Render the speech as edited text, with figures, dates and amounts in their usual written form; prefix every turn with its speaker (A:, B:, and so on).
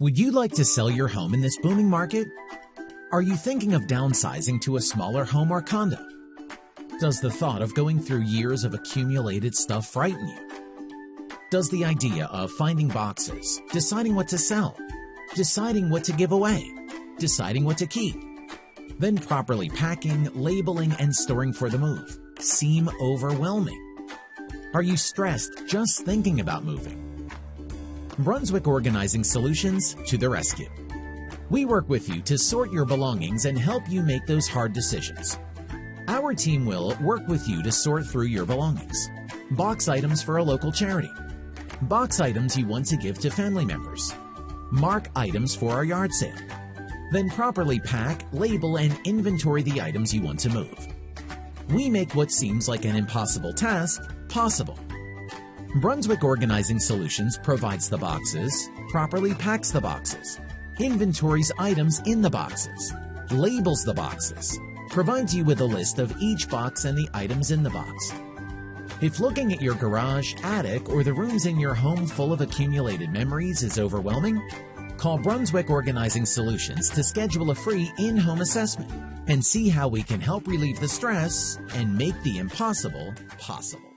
A: Would you like to sell your home in this booming market? Are you thinking of downsizing to a smaller home or condo? Does the thought of going through years of accumulated stuff frighten you? Does the idea of finding boxes, deciding what to sell, deciding what to give away, deciding what to keep, then properly packing, labeling, and storing for the move seem overwhelming? Are you stressed just thinking about moving? Brunswick Organizing Solutions to the rescue. We work with you to sort your belongings and help you make those hard decisions. Our team will work with you to sort through your belongings. Box items for a local charity. Box items you want to give to family members. Mark items for our yard sale. Then properly pack, label, and inventory the items you want to move. We make what seems like an impossible task possible. Brunswick Organizing Solutions provides the boxes, properly packs the boxes, inventories items in the boxes, labels the boxes, provides you with a list of each box and the items in the box. If looking at your garage, attic, or the rooms in your home full of accumulated memories is overwhelming, call Brunswick Organizing Solutions to schedule a free in-home assessment and see how we can help relieve the stress and make the impossible possible.